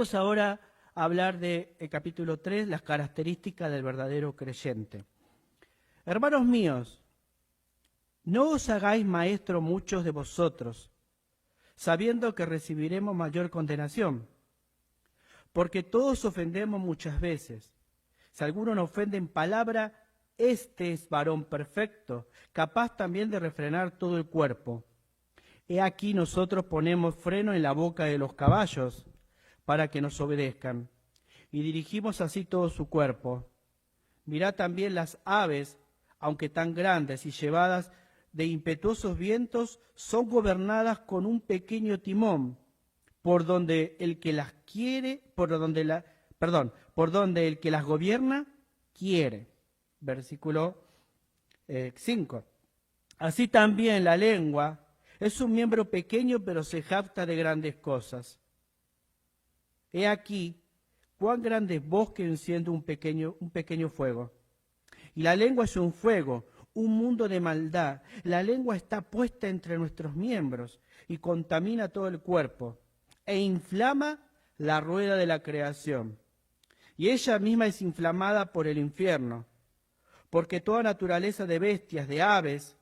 Vamos ahora a hablar del capítulo 3, las características del verdadero creyente. Hermanos míos, no os hagáis maestro muchos de vosotros, sabiendo que recibiremos mayor condenación, porque todos ofendemos muchas veces. Si alguno nos ofende en palabra, este es varón perfecto, capaz también de refrenar todo el cuerpo. He aquí nosotros ponemos freno en la boca de los caballos para que nos obedezcan, y dirigimos así todo su cuerpo. Mirad también las aves, aunque tan grandes y llevadas de impetuosos vientos, son gobernadas con un pequeño timón, por donde el que las gobierna quiere. Versículo 5. Así también la lengua es un miembro pequeño, pero se jacta de grandes cosas. He aquí cuán grande es bosque enciende un pequeño fuego. Y la lengua es un fuego, un mundo de maldad. La lengua está puesta entre nuestros miembros y contamina todo el cuerpo e inflama la rueda de la creación. Y ella misma es inflamada por el infierno, porque toda naturaleza de bestias, de aves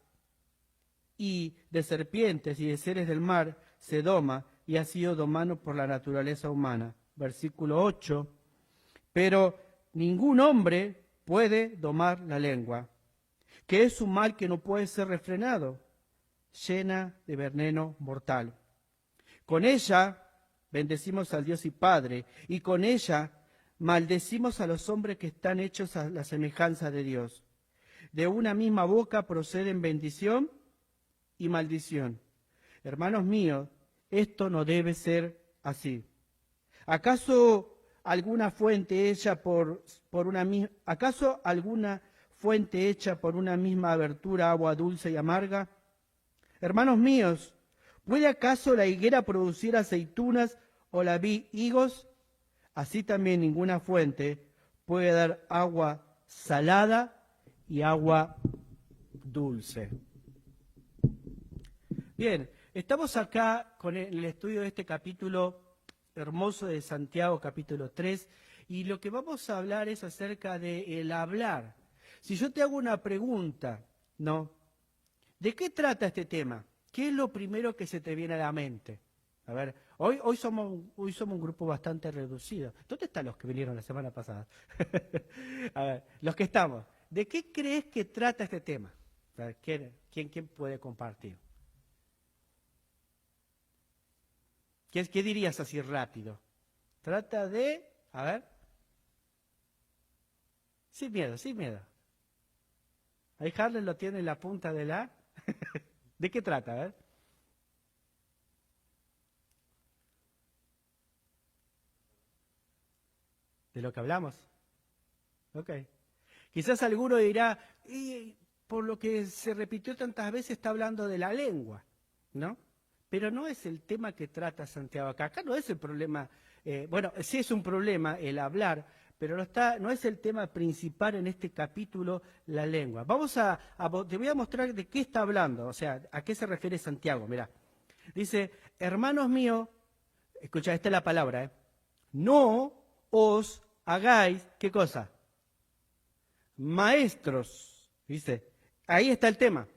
y de serpientes y de seres del mar se doma y ha sido domado por la naturaleza humana. Versículo 8. Pero ningún hombre puede domar la lengua, que es un mal que no puede ser refrenado, llena de veneno mortal. Con ella bendecimos al Dios y Padre, y con ella maldecimos a los hombres que están hechos a la semejanza de Dios. De una misma boca proceden bendición y maldición. Hermanos míos, esto no debe ser así. ¿Acaso alguna fuente hecha por una misma abertura, agua dulce y amarga? Hermanos míos, ¿puede acaso la higuera producir aceitunas o la vid higos? Así también ninguna fuente puede dar agua salada y agua dulce. Bien, estamos acá con el estudio de este capítulo hermoso de Santiago, capítulo 3, y lo que vamos a hablar es acerca del hablar. Si yo te hago una pregunta, ¿no? ¿De qué trata este tema? ¿Qué es lo primero que se te viene a la mente? A ver, hoy somos un grupo bastante reducido. ¿Dónde están los que vinieron la semana pasada? A ver, los que estamos. ¿De qué crees que trata este tema? A ver, ¿quién puede compartir? ¿Qué dirías así rápido? Trata de, a ver, sin miedo, sin miedo. Ahí Harley lo tiene en la punta de la... ¿De qué trata? A ver. ¿De lo que hablamos? Ok. Quizás alguno dirá, y por lo que se repitió tantas veces está hablando de la lengua, ¿no? Pero no es el tema que trata Santiago acá. Acá no es el problema, bueno, sí es un problema el hablar, pero no es el tema principal en este capítulo, la lengua. Te voy a mostrar de qué está hablando, o sea, a qué se refiere Santiago. Mirá, dice, hermanos míos, escucha, esta es la palabra, no os hagáis, ¿qué cosa? Maestros, ¿viste? Ahí está el tema.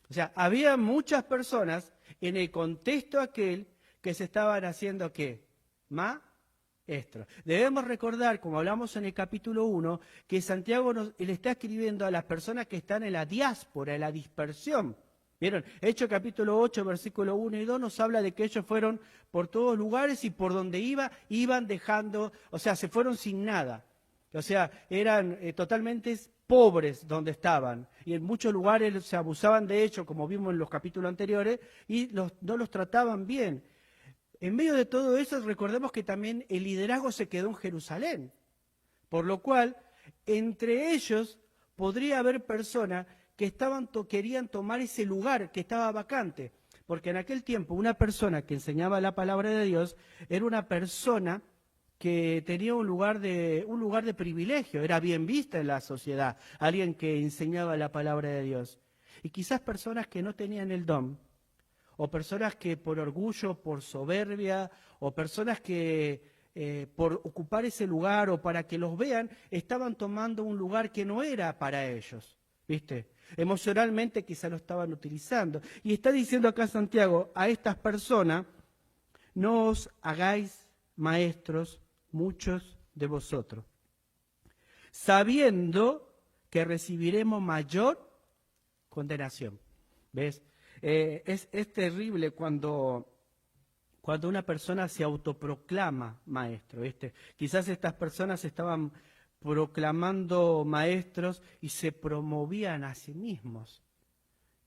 O sea, había muchas personas en el contexto aquel que se estaban haciendo, ¿qué? Maestros. Debemos recordar, como hablamos en el capítulo 1, que Santiago le está escribiendo a las personas que están en la diáspora, en la dispersión. ¿Vieron? Hechos capítulo 8, versículo 1 y 2 nos habla de que ellos fueron por todos lugares y por donde iban dejando, o sea, se fueron sin nada. O sea, eran totalmente pobres donde estaban. Y en muchos lugares se abusaban de ellos, como vimos en los capítulos anteriores, y no los trataban bien. En medio de todo eso, recordemos que también el liderazgo se quedó en Jerusalén. Por lo cual, entre ellos podría haber personas que querían tomar ese lugar que estaba vacante. Porque en aquel tiempo una persona que enseñaba la palabra de Dios era una persona que tenía un lugar de privilegio, era bien vista en la sociedad, alguien que enseñaba la palabra de Dios. Y quizás personas que no tenían el don, o personas que por orgullo, por soberbia, o personas que por ocupar ese lugar o para que los vean, estaban tomando un lugar que no era para ellos, ¿viste? Emocionalmente quizá lo estaban utilizando. Y está diciendo acá Santiago, a estas personas, no os hagáis maestros muchos de vosotros, sabiendo que recibiremos mayor condenación. ¿Ves? Es terrible cuando una persona se autoproclama maestro, ¿viste? Quizás estas personas estaban proclamando maestros y se promovían a sí mismos.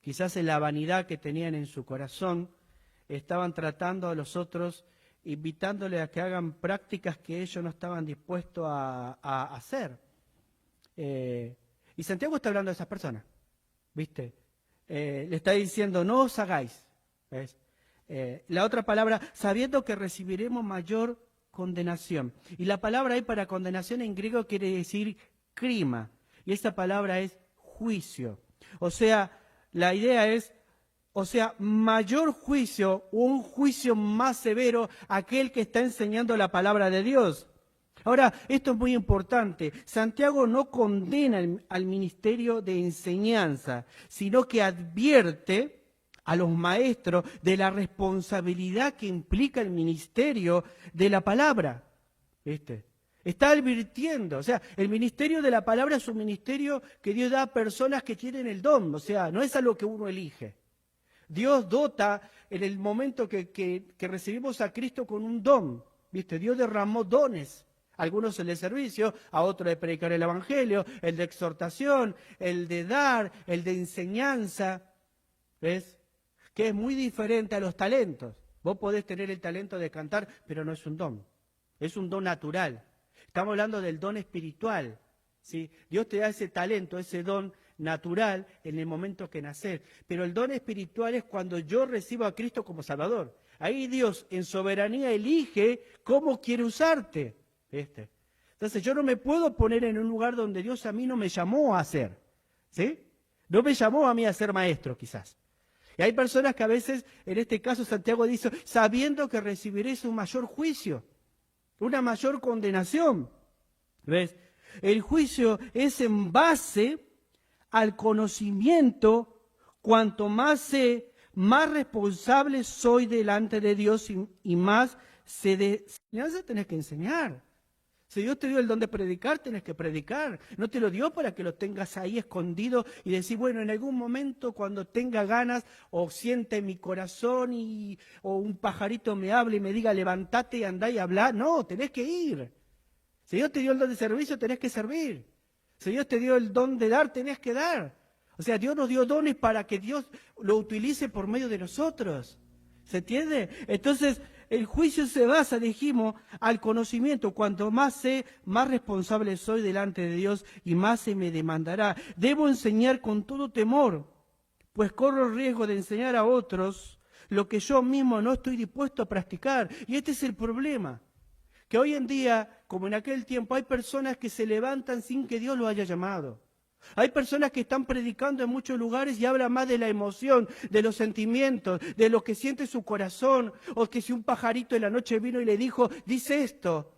Quizás en la vanidad que tenían en su corazón, estaban tratando a los otros, invitándoles a que hagan prácticas que ellos no estaban dispuestos a hacer. Y Santiago está hablando de esas personas, ¿viste? Le está diciendo, no os hagáis, ¿ves? La otra palabra, sabiendo que recibiremos mayor condenación. Y la palabra ahí para condenación en griego quiere decir crima. Y esa palabra es juicio. O sea, la idea es, mayor juicio, un juicio más severo, aquel que está enseñando la palabra de Dios. Ahora, esto es muy importante. Santiago no condena al ministerio de enseñanza, sino que advierte a los maestros de la responsabilidad que implica el ministerio de la palabra. ¿Viste? Está advirtiendo, el ministerio de la palabra es un ministerio que Dios da a personas que tienen el don, no es algo que uno elige. Dios dota en el momento que recibimos a Cristo con un don, ¿viste? Dios derramó dones. Algunos el de servicio, a otros de predicar el evangelio, el de exhortación, el de dar, el de enseñanza, ¿ves? Que es muy diferente a los talentos. Vos podés tener el talento de cantar, pero no es un don. Es un don natural. Estamos hablando del don espiritual, ¿sí? Dios te da ese talento, ese don natural en el momento que nacer. Pero el don espiritual es cuando yo recibo a Cristo como Salvador. Ahí Dios en soberanía elige cómo quiere usarte. ¿Viste? Entonces yo no me puedo poner en un lugar donde Dios a mí no me llamó a hacer, ¿sí? No me llamó a mí a ser maestro quizás. Y hay personas que a veces, en este caso Santiago dice, sabiendo que recibiréis un mayor juicio, una mayor condenación. ¿Ves? El juicio es en base al conocimiento, cuanto más sé, más responsable soy delante de Dios y más sé de enseñanza tenés que enseñar. Si Dios te dio el don de predicar, tenés que predicar. No te lo dio para que lo tengas ahí escondido y decir, bueno, en algún momento cuando tenga ganas o siente mi corazón o un pajarito me hable y me diga, levantate y andá y habla. No, tenés que ir. Si Dios te dio el don de servicio, tenés que servir. Si Dios te dio el don de dar, tenés que dar. Dios nos dio dones para que Dios lo utilice por medio de nosotros. ¿Se entiende? Entonces, el juicio se basa, dijimos, al conocimiento. Cuanto más sé, más responsable soy delante de Dios y más se me demandará. Debo enseñar con todo temor, pues corro el riesgo de enseñar a otros lo que yo mismo no estoy dispuesto a practicar. Y este es el problema, que hoy en día, como en aquel tiempo, hay personas que se levantan sin que Dios lo haya llamado. Hay personas que están predicando en muchos lugares y hablan más de la emoción, de los sentimientos, de lo que siente su corazón, o que si un pajarito en la noche vino y le dijo, dice esto,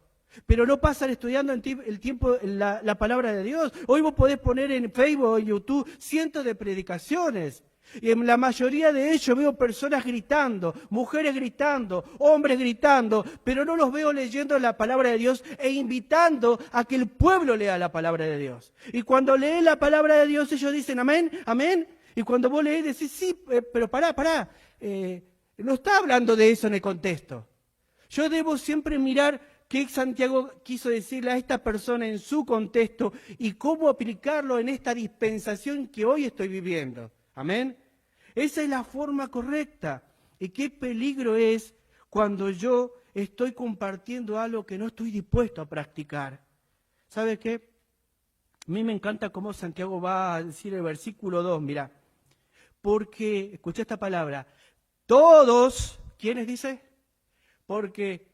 pero no pasan estudiando el tiempo la palabra de Dios. Hoy vos podés poner en Facebook o en YouTube cientos de predicaciones. Y en la mayoría de ellos veo personas gritando, mujeres gritando, hombres gritando, pero no los veo leyendo la palabra de Dios e invitando a que el pueblo lea la palabra de Dios. Y cuando leen la palabra de Dios ellos dicen amén, amén. Y cuando vos leés decís sí, pero pará. No está hablando de eso en el contexto. Yo debo siempre mirar qué Santiago quiso decirle a esta persona en su contexto y cómo aplicarlo en esta dispensación que hoy estoy viviendo. Amén. Esa es la forma correcta. Y qué peligro es cuando yo estoy compartiendo algo que no estoy dispuesto a practicar. ¿Sabe qué? A mí me encanta cómo Santiago va a decir el versículo 2, mirá. Porque, escucha esta palabra, todos, ¿quiénes dice? Porque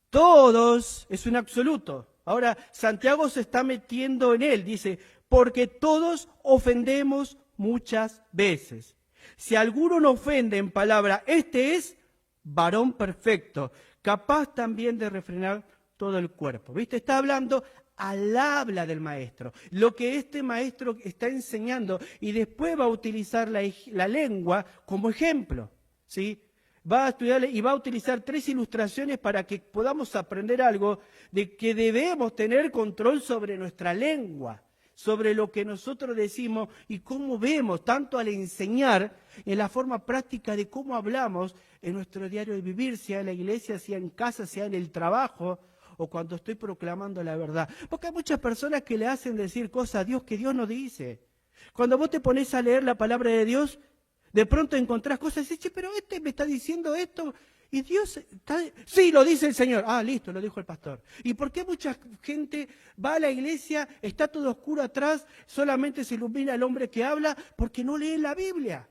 todos es un absoluto. Ahora, Santiago se está metiendo en él, dice, porque todos ofendemos muchas veces. Si alguno no ofende en palabra, este es varón perfecto, capaz también de refrenar todo el cuerpo. ¿Viste? Está hablando al habla del maestro, lo que este maestro está enseñando, y después va a utilizar la lengua como ejemplo, ¿sí? Va a estudiar y va a utilizar 3 ilustraciones para que podamos aprender algo de que debemos tener control sobre nuestra lengua, sobre lo que nosotros decimos y cómo vemos, tanto al enseñar, en la forma práctica de cómo hablamos en nuestro diario de vivir, sea en la iglesia, sea en casa, sea en el trabajo, o cuando estoy proclamando la verdad. Porque hay muchas personas que le hacen decir cosas a Dios que Dios no dice. Cuando vos te pones a leer la palabra de Dios, de pronto encontrás cosas y dices, che, pero este me está diciendo esto, y Dios está... Sí, lo dice el Señor. Ah, listo, lo dijo el pastor. ¿Y por qué mucha gente va a la iglesia, está todo oscuro atrás, solamente se ilumina el hombre que habla? Porque no leen la Biblia.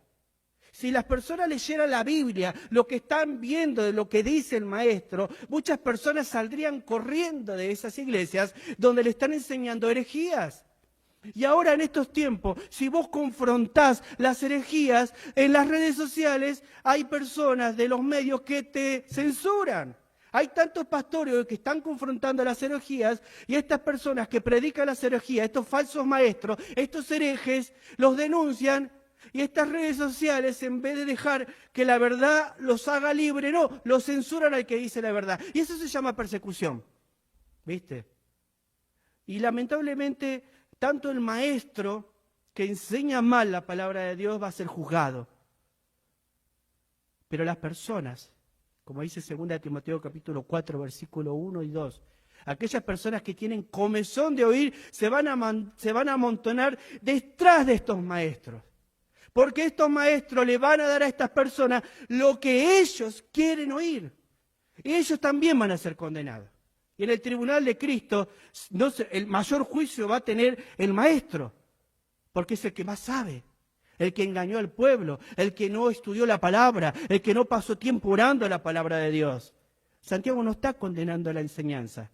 Si las personas leyeran la Biblia, lo que están viendo de lo que dice el maestro, muchas personas saldrían corriendo de esas iglesias donde le están enseñando herejías. Y ahora en estos tiempos, si vos confrontás las herejías, en las redes sociales hay personas de los medios que te censuran. Hay tantos pastores que están confrontando las herejías, y estas personas que predican las herejías, estos falsos maestros, estos herejes, los denuncian. Y estas redes sociales, en vez de dejar que la verdad los haga libre, no, los censuran al que dice la verdad. Y eso se llama persecución, ¿viste? Y lamentablemente, tanto el maestro que enseña mal la palabra de Dios va a ser juzgado. Pero las personas, como dice 2 Timoteo capítulo 4, versículo 1 y 2, aquellas personas que tienen comezón de oír se van a amontonar detrás de estos maestros. Porque estos maestros le van a dar a estas personas lo que ellos quieren oír. Y ellos también van a ser condenados. Y en el tribunal de Cristo, el mayor juicio va a tener el maestro. Porque es el que más sabe. El que engañó al pueblo. El que no estudió la palabra. El que no pasó tiempo orando la palabra de Dios. Santiago no está condenando la enseñanza.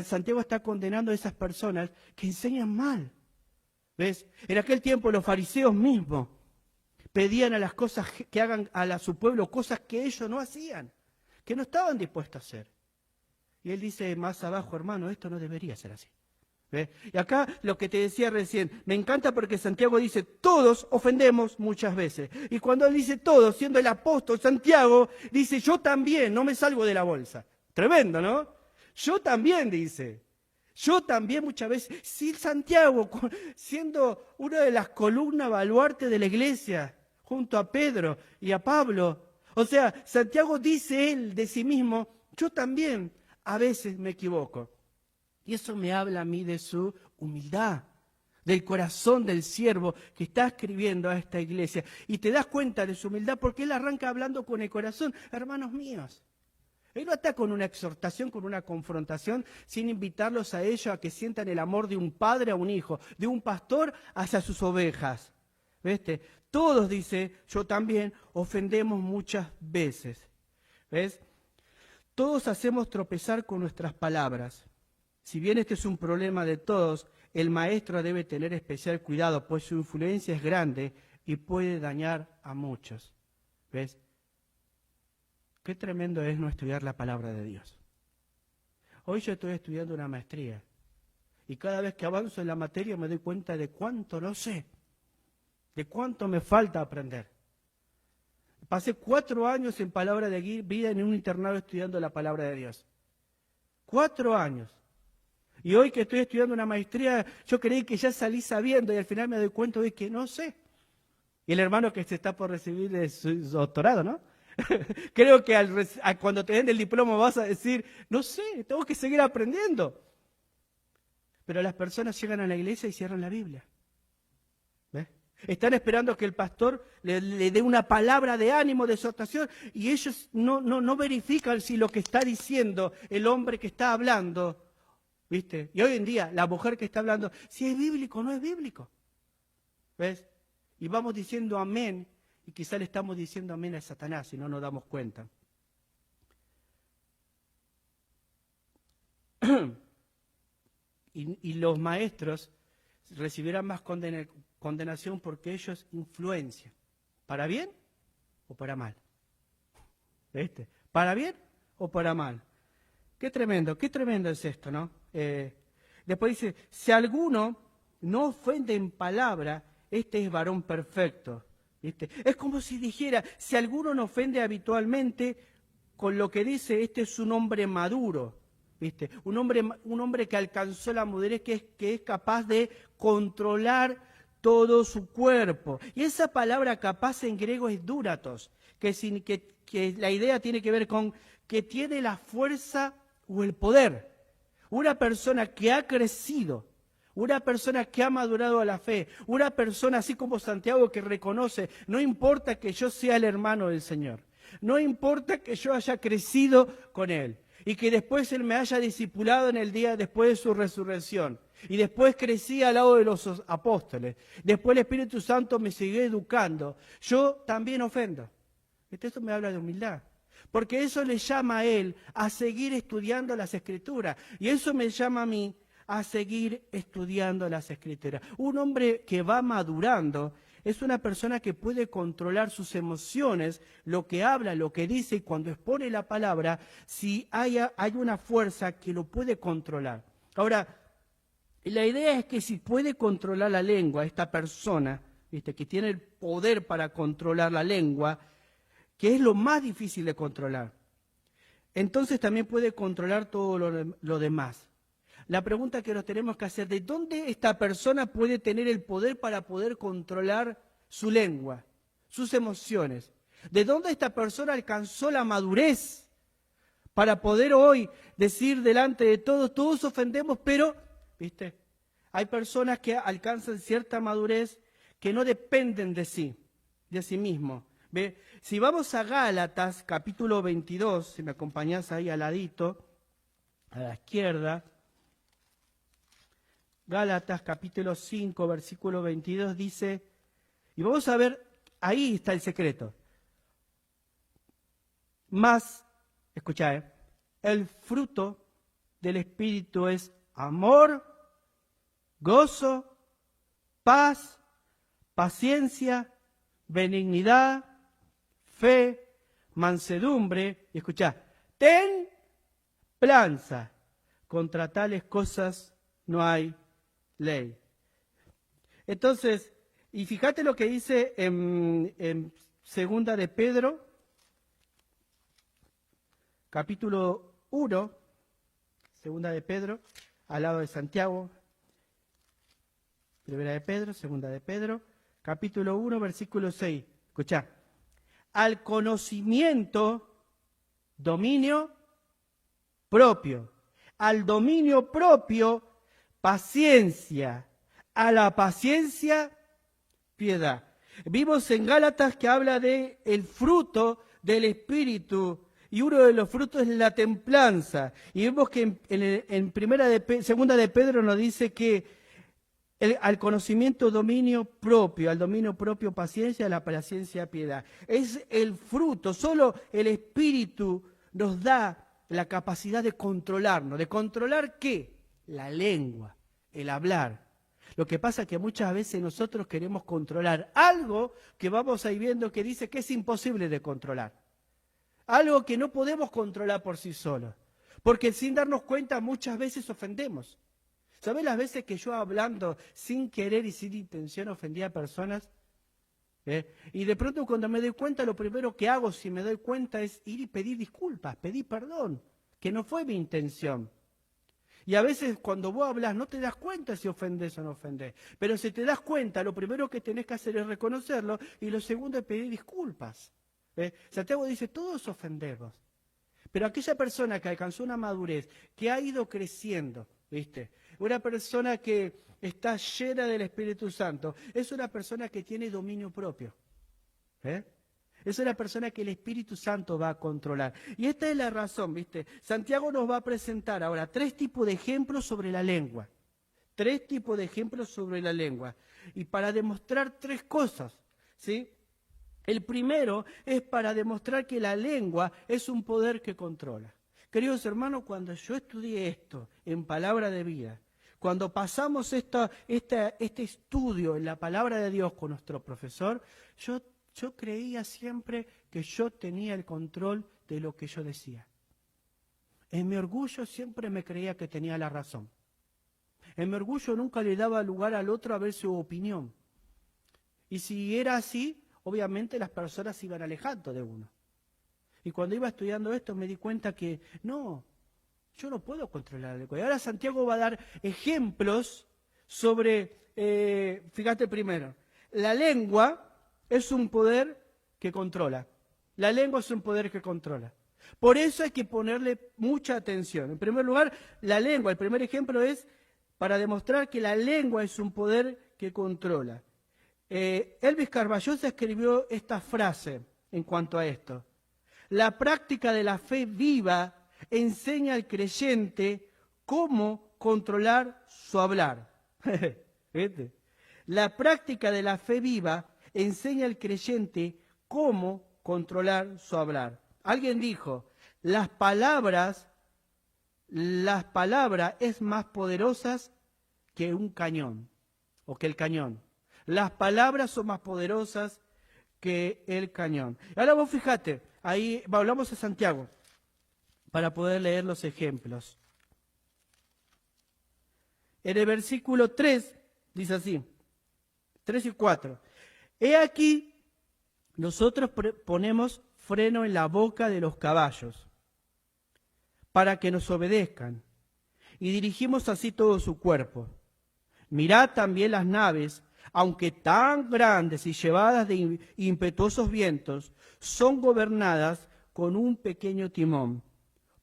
Santiago está condenando a esas personas que enseñan mal. ¿Ves? En aquel tiempo los fariseos mismos pedían a las cosas que hagan a su pueblo cosas que ellos no hacían, que no estaban dispuestos a hacer. Y él dice más abajo, hermano, esto no debería ser así. ¿Ves? Y acá lo que te decía recién, me encanta porque Santiago dice, todos ofendemos muchas veces. Y cuando él dice todos, siendo el apóstol Santiago, dice, yo también, no me salgo de la bolsa. Tremendo, ¿no? Yo también, dice. Yo también muchas veces, sí, Santiago, siendo una de las columnas baluartes de la iglesia, junto a Pedro y a Pablo. O sea, Santiago dice él de sí mismo, yo también a veces me equivoco. Y eso me habla a mí de su humildad, del corazón del siervo que está escribiendo a esta iglesia. Y te das cuenta de su humildad porque él arranca hablando con el corazón, hermanos míos. Él no está con una exhortación, con una confrontación, sin invitarlos a ellos a que sientan el amor de un padre a un hijo, de un pastor hacia sus ovejas. ¿Viste? Todos, dice, yo también, ofendemos muchas veces. ¿Ves? Todos hacemos tropezar con nuestras palabras. Si bien este es un problema de todos, el maestro debe tener especial cuidado, pues su influencia es grande y puede dañar a muchos. ¿Ves? Qué tremendo es no estudiar la palabra de Dios. Hoy yo estoy estudiando una maestría y cada vez que avanzo en la materia me doy cuenta de cuánto no sé, de cuánto me falta aprender. Pasé 4 años en palabra de vida en un internado estudiando la palabra de Dios. 4 años. Y hoy que estoy estudiando una maestría, yo creí que ya salí sabiendo y al final me doy cuenta de que no sé. Y el hermano que se está por recibir de su doctorado, ¿no? Creo que cuando te den el diploma vas a decir, no sé, tengo que seguir aprendiendo. Pero las personas llegan a la iglesia y cierran la Biblia. ¿Ves? Están esperando que el pastor le dé una palabra de ánimo, de exhortación, y ellos no verifican si lo que está diciendo el hombre que está hablando, ¿viste? Y hoy en día, la mujer que está hablando, si es bíblico o no es bíblico. ¿Ves? Y vamos diciendo amén. Y quizá le estamos diciendo amén a Satanás si no nos damos cuenta. Y los maestros recibirán más condenación porque ellos influencian. ¿Para bien o para mal? ¿Viste? ¿Para bien o para mal? qué tremendo es esto, ¿no? Después dice, si alguno no ofende en palabra, este es varón perfecto. ¿Viste? Es como si dijera, si alguno no ofende habitualmente, con lo que dice, este es un hombre maduro, ¿viste? Un hombre que alcanzó la madurez, que es capaz de controlar todo su cuerpo. Y esa palabra capaz en griego es duratos, que la idea tiene que ver con que tiene la fuerza o el poder. Una persona que ha crecido, una persona que ha madurado a la fe, una persona así como Santiago que reconoce, no importa que yo sea el hermano del Señor, no importa que yo haya crecido con Él y que después Él me haya discipulado en el día después de su resurrección y después crecí al lado de los apóstoles, después el Espíritu Santo me siguió educando, yo también ofendo. Esto me habla de humildad. Porque eso le llama a él a seguir estudiando las Escrituras. Y eso me llama a mí a seguir estudiando las Escrituras. Un hombre que va madurando es una persona que puede controlar sus emociones, lo que habla, lo que dice, y cuando expone la palabra, si hay una fuerza que lo puede controlar. Ahora, la idea es que si puede controlar la lengua, esta persona, ¿viste?, que tiene el poder para controlar la lengua, que es lo más difícil de controlar, entonces también puede controlar todo lo demás. La pregunta que nos tenemos que hacer, ¿de dónde esta persona puede tener el poder para poder controlar su lengua, sus emociones? ¿De dónde esta persona alcanzó la madurez para poder hoy decir delante de todos ofendemos, pero, ¿viste? Hay personas que alcanzan cierta madurez que no dependen de sí mismo. ¿Ve? Si vamos a Gálatas, capítulo 22, si me acompañás ahí al ladito, a la izquierda, Gálatas, capítulo 5, versículo 22, dice, y vamos a ver, ahí está el secreto. Más, escuchá, el fruto del Espíritu es amor, gozo, paz, paciencia, benignidad, fe, mansedumbre, y escuchá, templanza. Contra tales cosas no hay ley. Entonces, y fíjate lo que dice en Segunda de Pedro, capítulo 1, Segunda de Pedro, al lado de Santiago, Primera de Pedro, Segunda de Pedro, capítulo 1, versículo 6. Escuchá. Al conocimiento, dominio propio. Al dominio propio, paciencia. A la paciencia, piedad. Vimos en Gálatas que habla de el fruto del Espíritu, y uno de los frutos es la templanza. Y vemos que Segunda de Pedro nos dice que al conocimiento, dominio propio, al dominio propio, paciencia, a la paciencia, piedad. Es el fruto, solo el Espíritu nos da la capacidad de controlarnos. ¿De controlar qué? La lengua, el hablar. Lo que pasa es que muchas veces nosotros queremos controlar algo que vamos ahí viendo que dice que es imposible de controlar. Algo que no podemos controlar por sí solos. Porque sin darnos cuenta muchas veces ofendemos. ¿Sabés las veces que yo hablando sin querer y sin intención ofendía a personas? Y de pronto cuando me doy cuenta, lo primero que hago si me doy cuenta es ir y pedir disculpas, pedir perdón, que no fue mi intención. Y a veces cuando vos hablas no te das cuenta si ofendés o no ofendés. Pero si te das cuenta, lo primero que tenés que hacer es reconocerlo y lo segundo es pedir disculpas. Santiago dice, todos ofendemos. Pero aquella persona que alcanzó una madurez, que ha ido creciendo, ¿viste? Una persona que está llena del Espíritu Santo, es una persona que tiene dominio propio. Es una persona que el Espíritu Santo va a controlar. Y esta es la razón, ¿viste? Santiago nos va a presentar ahora 3 tipos de ejemplos sobre la lengua. 3 tipos de ejemplos sobre la lengua. Y para demostrar 3 cosas, ¿sí? El primero es para demostrar que la lengua es un poder que controla. Queridos hermanos, cuando yo estudié esto en Palabra de Vida, cuando pasamos este estudio en la Palabra de Dios con nuestro profesor, yo creía siempre que yo tenía el control de lo que yo decía. En mi orgullo siempre me creía que tenía la razón. En mi orgullo nunca le daba lugar al otro a ver su opinión. Y si era así, obviamente las personas se iban alejando de uno. Y cuando iba estudiando esto me di cuenta que no, yo no puedo controlar la lengua. Y ahora Santiago va a dar ejemplos sobre, fíjate primero, la lengua es un poder que controla. La lengua es un poder que controla. Por eso hay que ponerle mucha atención. En primer lugar, la lengua, el primer ejemplo es para demostrar que la lengua es un poder que controla. Elvis Carballosa escribió esta frase en cuanto a esto. La práctica de la fe viva enseña al creyente cómo controlar su hablar. ¿Viste? La práctica de la fe viva enseña al creyente cómo controlar su hablar. Alguien dijo, las palabras es más poderosas que un cañón, o que el cañón. Las palabras son más poderosas que el cañón. Ahora vos fíjate, ahí hablamos de Santiago, para poder leer los ejemplos. En el versículo 3, dice así, 3 y 4. He aquí, nosotros ponemos freno en la boca de los caballos, para que nos obedezcan, y dirigimos así todo su cuerpo. Mirad también las naves, aunque tan grandes y llevadas de impetuosos vientos, son gobernadas con un pequeño timón,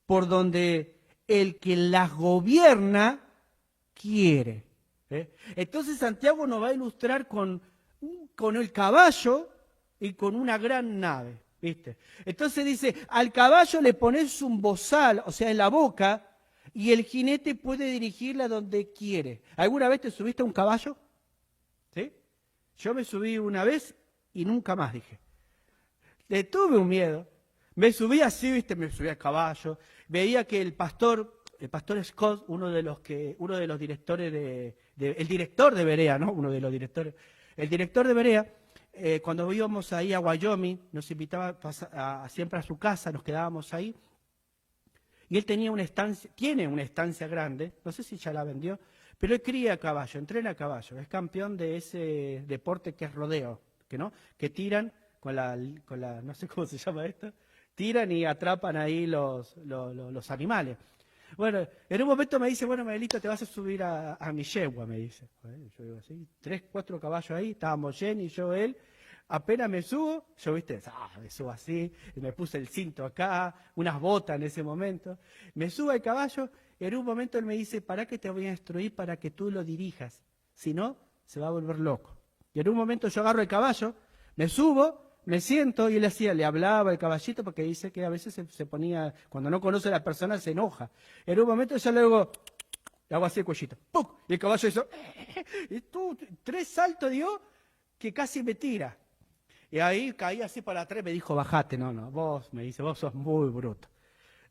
por donde el que las gobierna quiere. Entonces Santiago nos va a ilustrar con el caballo y con una gran nave, ¿viste? Entonces dice, al caballo le pones un bozal, o sea, en la boca, y el jinete puede dirigirla donde quiere. ¿Alguna vez te subiste a un caballo? ¿Sí? Yo me subí una vez y nunca más, dije. Le tuve un miedo. Me subí así, ¿viste? Me subí al caballo. Veía que el pastor Scott, uno de los directores el director de Berea, ¿no? Uno de los directores. El director de Berea, cuando íbamos ahí a Wyoming, nos invitaba siempre a su casa, nos quedábamos ahí. Y él tiene una estancia grande, no sé si ya la vendió, pero él cría caballo, entrena caballo, es campeón de ese deporte que es rodeo, que tiran con la, no sé cómo se llama esto, tiran y atrapan ahí los animales. Bueno, en un momento me dice, bueno, Miguelito, te vas a subir a mi yegua, me dice. Yo digo así, 3, 4 caballos ahí, estábamos Jenny, yo, él. Apenas me subo, yo, viste, me subo así, y me puse el cinto acá, unas botas en ese momento. Me subo al caballo, y en un momento él me dice, ¿para qué te voy a instruir para que tú lo dirijas? Si no, se va a volver loco. Y en un momento yo agarro el caballo, me subo, me siento, y él le hablaba al caballito, porque dice que a veces se ponía, cuando no conoce a la persona, se enoja. En un momento yo le hago así el cuellito, ¡pum! Y el caballo hizo, y tú, 3 saltos dio, que casi me tira. Y ahí caí así para atrás y me dijo, bajate, vos sos muy bruto.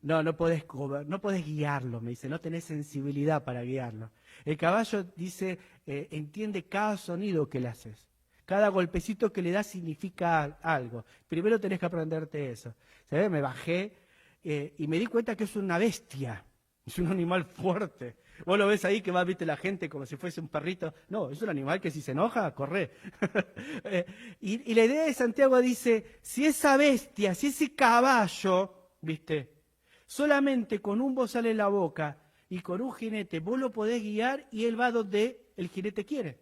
No podés guiarlo, me dice, no tenés sensibilidad para guiarlo. El caballo dice, entiende cada sonido que le haces. Cada golpecito que le das significa algo. Primero tenés que aprenderte eso. ¿Sabés? Me bajé y me di cuenta que es una bestia. Es un animal fuerte. Vos lo ves ahí que va, viste, la gente como si fuese un perrito. No, es un animal que si se enoja, corre. Y la idea de Santiago dice, si esa bestia, si ese caballo, viste, solamente con un bozal en la boca y con un jinete, vos lo podés guiar y él va donde el jinete quiere.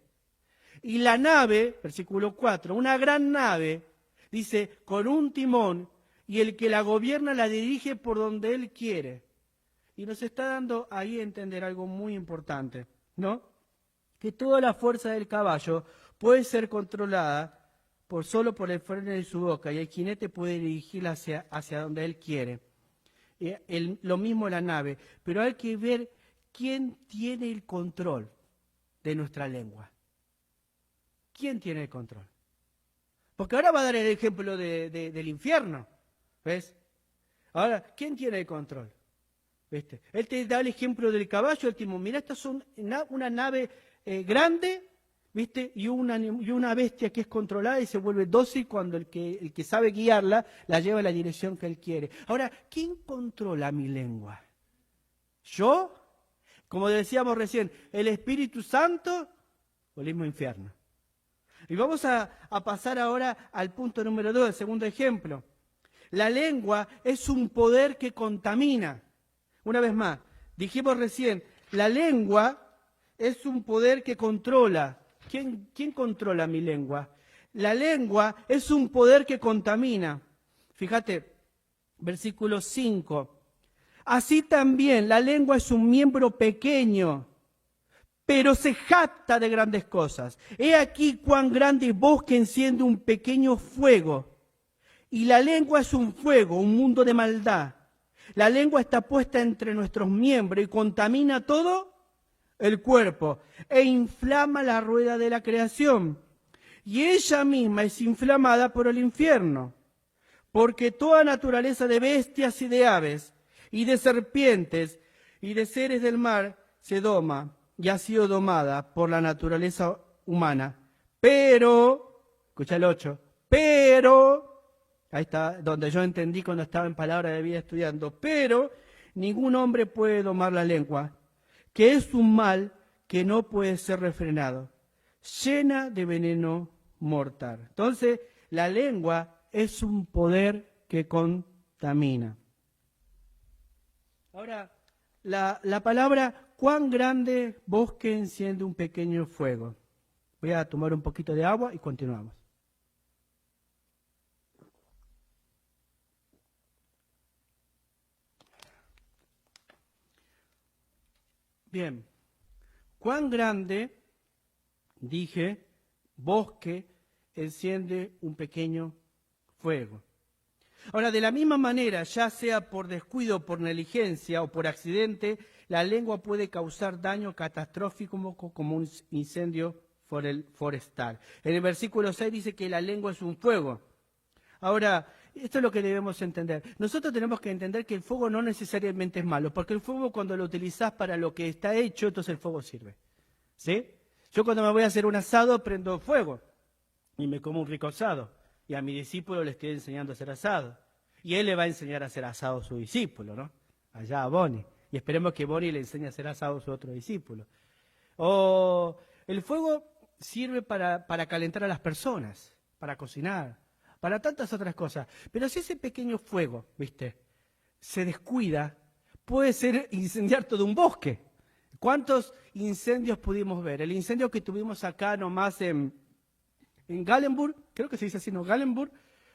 Y la nave, versículo 4, una gran nave, dice, con un timón, y el que la gobierna la dirige por donde él quiere. Y nos está dando ahí a entender algo muy importante, ¿no? Que toda la fuerza del caballo puede ser controlada solo por el freno de su boca, y el jinete puede dirigirla hacia donde él quiere. Lo mismo la nave, pero hay que ver quién tiene el control de nuestra lengua. ¿Quién tiene el control? Porque ahora va a dar el ejemplo del infierno, ¿ves? Ahora, ¿quién tiene el control? ¿Viste? Él te da el ejemplo del caballo, el timón. Mira, esta es una nave grande, ¿viste? Y una bestia que es controlada y se vuelve dócil cuando el que sabe guiarla la lleva en la dirección que él quiere. Ahora, ¿quién controla mi lengua? Yo, como decíamos recién, el Espíritu Santo o el mismo infierno. Y vamos a pasar ahora al punto número 2, el segundo ejemplo. La lengua es un poder que contamina. Una vez más, dijimos recién, la lengua es un poder que controla. ¿Quién controla mi lengua? La lengua es un poder que contamina. Fíjate, versículo 5. Así también la lengua es un miembro pequeño, pero se jacta de grandes cosas. He aquí cuán grande bosque enciende un pequeño fuego. Y la lengua es un fuego, un mundo de maldad. La lengua está puesta entre nuestros miembros y contamina todo el cuerpo e inflama la rueda de la creación. Y ella misma es inflamada por el infierno, porque toda naturaleza de bestias y de aves y de serpientes y de seres del mar se doma y ha sido domada por la naturaleza humana. Pero, escucha el 8, pero... Ahí está, donde yo entendí cuando estaba en Palabra de Vida estudiando. Pero ningún hombre puede domar la lengua, que es un mal que no puede ser refrenado, llena de veneno mortal. Entonces, la lengua es un poder que contamina. Ahora, la palabra, cuán grande bosque enciende un pequeño fuego. Voy a tomar un poquito de agua y continuamos. Bien, cuán grande, dije, bosque enciende un pequeño fuego. Ahora, de la misma manera, ya sea por descuido, por negligencia o por accidente, la lengua puede causar daño catastrófico como un incendio forestal. En el versículo 6 dice que la lengua es un fuego. Ahora, esto es lo que debemos entender. Nosotros tenemos que entender que el fuego no necesariamente es malo, porque el fuego cuando lo utilizás para lo que está hecho, entonces el fuego sirve. ¿Sí? Yo cuando me voy a hacer un asado prendo fuego y me como un rico asado. Y a mi discípulo le estoy enseñando a hacer asado. Y él le va a enseñar a hacer asado a su discípulo, ¿no? Allá a Bonnie. Y esperemos que Bonnie le enseñe a hacer asado a su otro discípulo. O el fuego sirve para calentar a las personas, para cocinar, para tantas otras cosas. Pero si ese pequeño fuego, ¿viste?, se descuida, puede ser incendiar todo un bosque. ¿Cuántos incendios pudimos ver? El incendio que tuvimos acá nomás en Gallenburg, creo que se dice así, ¿no? Gallenburg,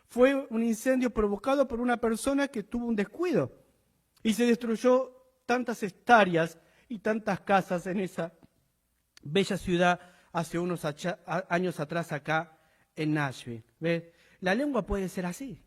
fue un incendio provocado por una persona que tuvo un descuido y se destruyó tantas hectáreas y tantas casas en esa bella ciudad hace unos años atrás acá en Nashville. ¿Ves? La lengua puede ser así.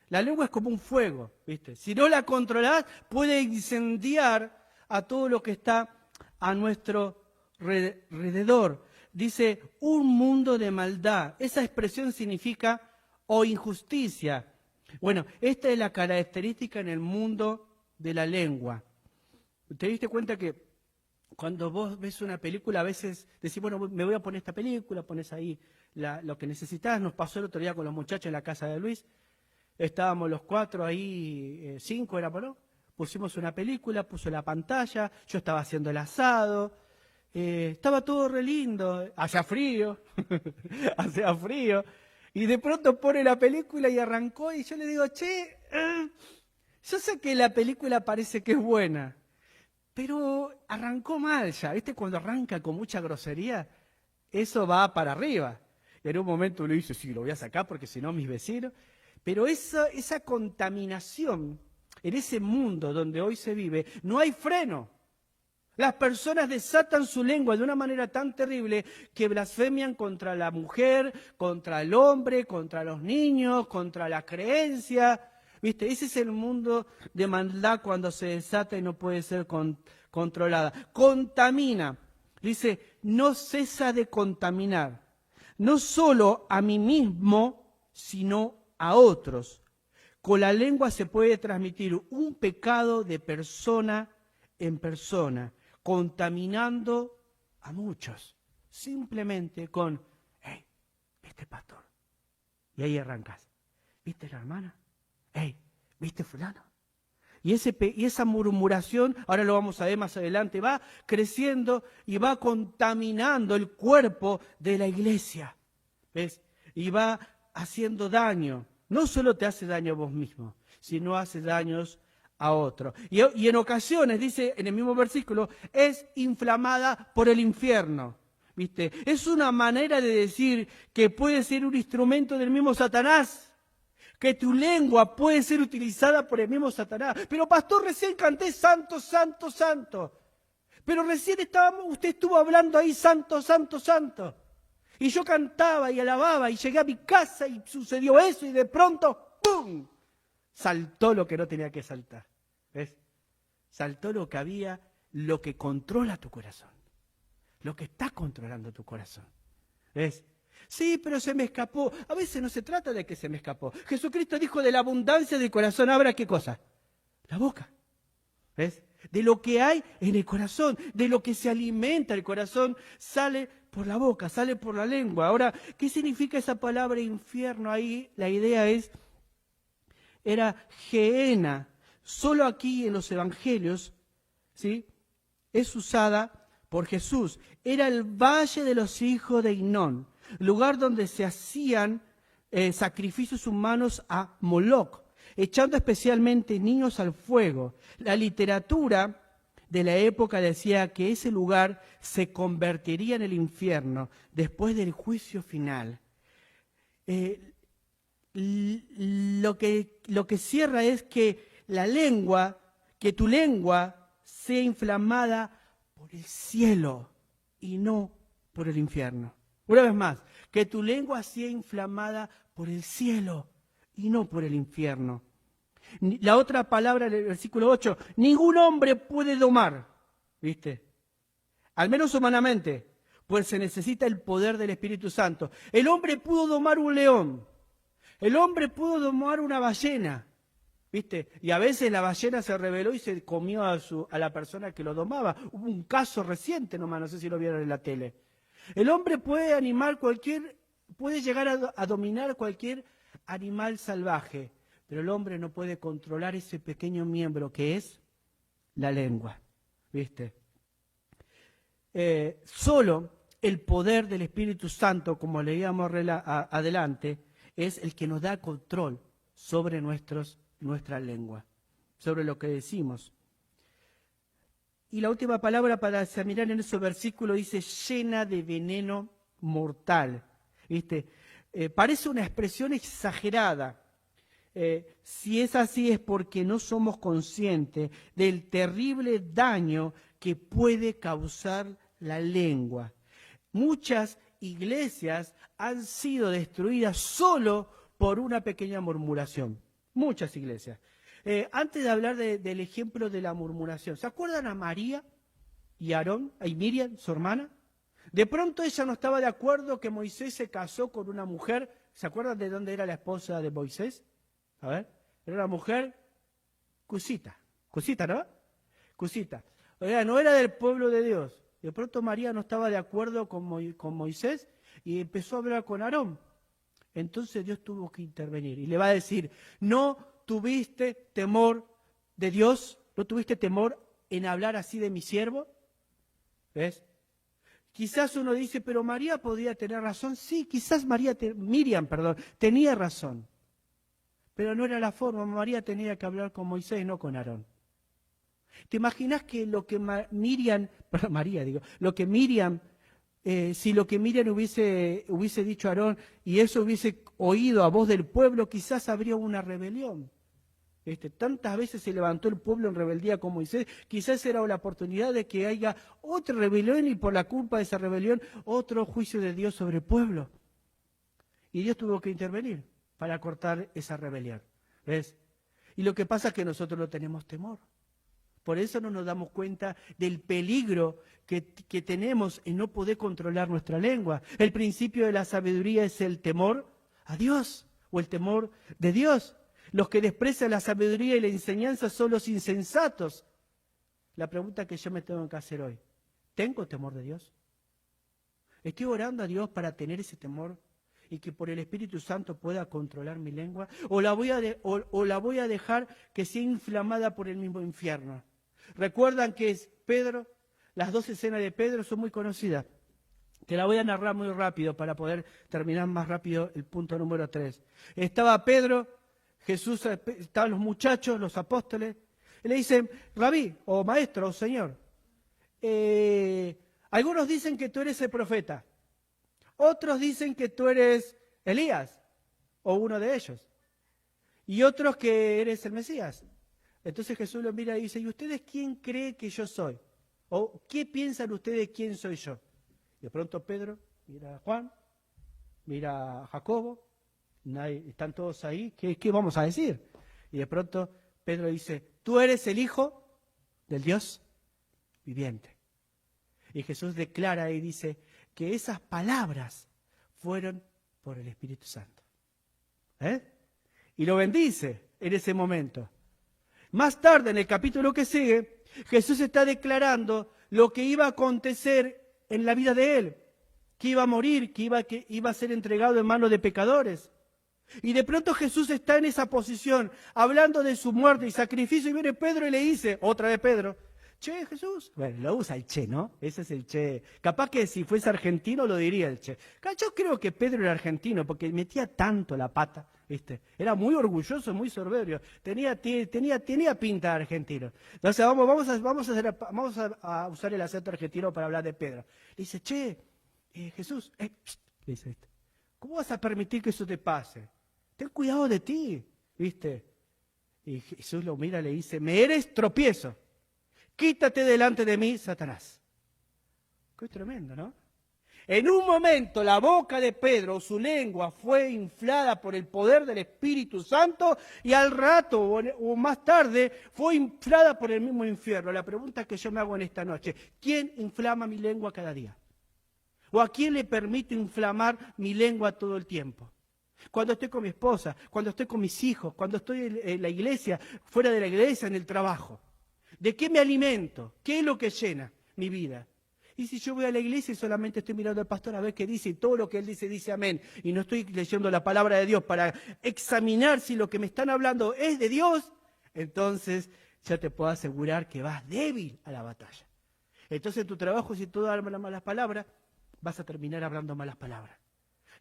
La lengua es como un fuego, ¿viste? Si no la controlás, puede incendiar a todo lo que está a nuestro alrededor. Dice, un mundo de maldad. Esa expresión significa o injusticia. Bueno, esta es la característica en el mundo de la lengua. ¿Te diste cuenta que cuando vos ves una película, a veces decís, bueno, me voy a poner esta película, pones ahí lo que necesitas? Nos pasó el otro día con los muchachos en la casa de Luis. Estábamos los 4 ahí, 5 era, ¿no? Pusimos una película, puso la pantalla, yo estaba haciendo el asado, estaba todo re lindo, hacía frío, hacía frío, y de pronto pone la película y arrancó, y yo le digo, che, yo sé que la película parece que es buena, pero arrancó mal ya, ¿viste? Cuando arranca con mucha grosería, eso va para arriba. Y en un momento le dice, sí, lo voy a sacar porque si no mis vecinos... Pero esa contaminación en ese mundo donde hoy se vive, no hay freno. Las personas desatan su lengua de una manera tan terrible que blasfemian contra la mujer, contra el hombre, contra los niños, contra la creencia. ¿Viste? Ese es el mundo de maldad cuando se desata y no puede ser controlada. Contamina. Dice, no cesa de contaminar. No solo a mí mismo, sino a otros. Con la lengua se puede transmitir un pecado de persona en persona, contaminando a muchos, simplemente con, hey, ¿viste pastor? Y ahí arrancas, ¿viste la hermana? Hey, ¿viste fulano? Y esa murmuración, ahora lo vamos a ver más adelante, va creciendo y va contaminando el cuerpo de la iglesia. ¿Ves? Y va haciendo daño. No solo te hace daño a vos mismo, sino hace daños a otros. Y en ocasiones, dice en el mismo versículo, es inflamada por el infierno. ¿Viste? Es una manera de decir que puede ser un instrumento del mismo Satanás. Que tu lengua puede ser utilizada por el mismo Satanás. Pero pastor, recién canté santo, santo, santo. Pero recién usted estuvo hablando ahí santo, santo, santo. Y yo cantaba y alababa y llegué a mi casa y sucedió eso y de pronto, ¡pum! Saltó lo que no tenía que saltar. ¿Ves? Saltó lo que había, lo que controla tu corazón. Lo que está controlando tu corazón. ¿Ves? Sí, pero se me escapó. A veces no se trata de que se me escapó. Jesucristo dijo de la abundancia del corazón, ¿habrá qué cosa? La boca. ¿Ves? De lo que hay en el corazón, de lo que se alimenta el corazón, sale por la boca, sale por la lengua. Ahora, ¿qué significa esa palabra infierno? Ahí la idea era Gehenna. Solo aquí en los evangelios, ¿sí?, es usada por Jesús. Era el valle de los hijos de Hinnom, lugar donde se hacían sacrificios humanos a Moloc, echando especialmente niños al fuego. La literatura de la época decía que ese lugar se convertiría en el infierno después del juicio final. Lo que cierra es que que tu lengua sea inflamada por el cielo y no por el infierno. Una vez más, que tu lengua sea inflamada por el cielo y no por el infierno. La otra palabra del versículo 8, ningún hombre puede domar, ¿viste? Al menos humanamente, pues se necesita el poder del Espíritu Santo. El hombre pudo domar un león, el hombre pudo domar una ballena, ¿viste? Y a veces la ballena se rebeló y se comió a la persona que lo domaba. Hubo un caso reciente nomás, no sé si lo vieron en la tele. El hombre puede llegar a dominar cualquier animal salvaje, pero el hombre no puede controlar ese pequeño miembro que es la lengua, ¿viste? Solo el poder del Espíritu Santo, como leíamos adelante, es el que nos da control sobre nuestra lengua, sobre lo que decimos. Y la última palabra para examinar en ese versículo dice llena de veneno mortal. ¿Viste? Parece una expresión exagerada. Si es así es porque no somos conscientes del terrible daño que puede causar la lengua. Muchas iglesias han sido destruidas solo por una pequeña murmuración. Muchas iglesias. Antes de hablar del ejemplo de la murmuración, ¿se acuerdan a María y Aarón, y Miriam, su hermana? De pronto ella no estaba de acuerdo que Moisés se casó con una mujer. ¿Se acuerdan de dónde era la esposa de Moisés? A ver, era una mujer cusita, ¿no? Cusita. O sea, no era del pueblo de Dios. De pronto María no estaba de acuerdo con Moisés y empezó a hablar con Aarón. Entonces Dios tuvo que intervenir y le va a decir, no tuviste temor de Dios, no tuviste temor en hablar así de mi siervo. ¿Ves? Quizás uno dice, pero María podía tener razón. Sí, quizás Miriam tenía razón. Pero no era la forma. María tenía que hablar con Moisés, no con Aarón. ¿Te imaginas que si lo que Miriam hubiese dicho a Aarón y eso hubiese oído a voz del pueblo, quizás habría una rebelión? Tantas veces se levantó el pueblo en rebeldía con Moisés, quizás era la oportunidad de que haya otra rebelión y por la culpa de esa rebelión, otro juicio de Dios sobre el pueblo. Y Dios tuvo que intervenir para cortar esa rebelión. ¿Ves? Y lo que pasa es que nosotros no tenemos temor. Por eso no nos damos cuenta del peligro que tenemos en no poder controlar nuestra lengua. El principio de la sabiduría es el temor a Dios o el temor de Dios. Los que desprecian la sabiduría y la enseñanza son los insensatos. La pregunta que yo me tengo que hacer hoy, ¿tengo temor de Dios? ¿Estoy orando a Dios para tener ese temor? y que por el Espíritu Santo pueda controlar mi lengua? ¿O la voy a dejar que sea inflamada por el mismo infierno? ¿Recuerdan que es Pedro? Las 2 escenas de Pedro son muy conocidas. Te la voy a narrar muy rápido para poder terminar más rápido el punto número 3. Estaba Pedro, Jesús, estaban los muchachos, los apóstoles, y le dicen, Rabí, o maestro, o señor, algunos dicen que tú eres el profeta, otros dicen que tú eres Elías, o uno de ellos, y otros que eres el Mesías. Entonces Jesús lo mira y dice, ¿y ustedes quién cree que yo soy? ¿O qué piensan ustedes quién soy yo? De pronto Pedro mira a Juan, mira a Jacobo, están todos ahí, ¿qué vamos a decir? Y de pronto Pedro dice, tú eres el Hijo del Dios viviente. Y Jesús declara y dice que esas palabras fueron por el Espíritu Santo. Y lo bendice en ese momento. Más tarde, en el capítulo que sigue, Jesús está declarando lo que iba a acontecer en la vida de él, que iba a morir, que iba a ser entregado en manos de pecadores. Y de pronto Jesús está en esa posición, hablando de su muerte y sacrificio, y viene Pedro y le dice, otra vez Pedro, che, Jesús. Bueno, lo usa el che, ¿no? Ese es el che. Capaz que si fuese argentino lo diría el che. Yo creo que Pedro era argentino porque metía tanto la pata, ¿viste? Era muy orgulloso, muy soberbio. Tenía pinta de argentino. Entonces vamos a usar el acento argentino para hablar de Pedro. Le dice, che, Jesús, le dice esto. ¿Cómo vas a permitir que eso te pase? Ten cuidado de ti, ¿viste? Y Jesús lo mira y le dice, me eres tropiezo. Quítate delante de mí, Satanás. Qué tremendo, ¿no? En un momento la boca de Pedro, su lengua, fue inflada por el poder del Espíritu Santo y al rato o más tarde fue inflada por el mismo infierno. La pregunta que yo me hago en esta noche, ¿quién inflama mi lengua cada día? ¿O a quién le permito inflamar mi lengua todo el tiempo? Cuando estoy con mi esposa, cuando estoy con mis hijos, cuando estoy en la iglesia, fuera de la iglesia, en el trabajo. ¿De qué me alimento? ¿Qué es lo que llena mi vida? Y si yo voy a la iglesia y solamente estoy mirando al pastor a ver qué dice, y todo lo que él dice amén, y no estoy leyendo la palabra de Dios para examinar si lo que me están hablando es de Dios, entonces ya te puedo asegurar que vas débil a la batalla. Entonces en tu trabajo, si todos hablan malas palabras, vas a terminar hablando malas palabras.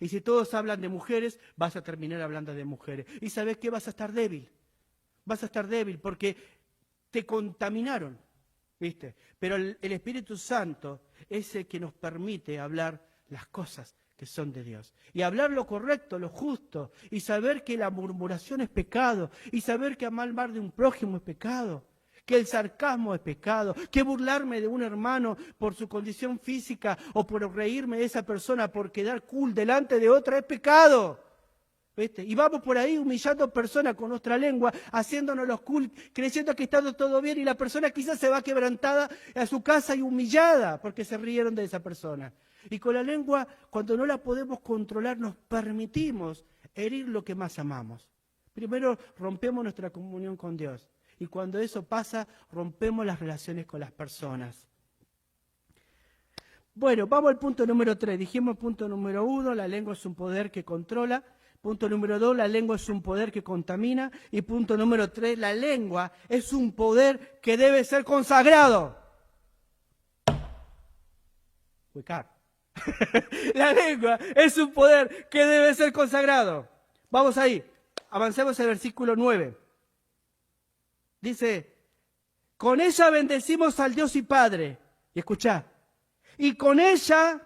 Y si todos hablan de mujeres, vas a terminar hablando de mujeres. ¿Y sabes qué? Vas a estar débil. Vas a estar débil porque te contaminaron, ¿viste? Pero el Espíritu Santo es el que nos permite hablar las cosas que son de Dios. Y hablar lo correcto, lo justo, y saber que la murmuración es pecado, y saber que amar de un prójimo es pecado, que el sarcasmo es pecado, que burlarme de un hermano por su condición física o por reírme de esa persona por quedar cool delante de otra es pecado. ¿Viste? Y vamos por ahí humillando personas con nuestra lengua, haciéndonos los cool, creyendo que está todo bien y la persona quizás se va quebrantada a su casa y humillada porque se rieron de esa persona. Y con la lengua, cuando no la podemos controlar, nos permitimos herir lo que más amamos. Primero rompemos nuestra comunión con Dios y cuando eso pasa, rompemos las relaciones con las personas. Bueno, vamos al punto número 3. Dijimos punto número 1, la lengua es un poder que controla. Punto número 2, la lengua es un poder que contamina. Y punto número 3, la lengua es un poder que debe ser consagrado. La lengua es un poder que debe ser consagrado. Vamos ahí, avancemos al versículo 9. Dice, con ella bendecimos al Dios y Padre. Y escuchá, y con ella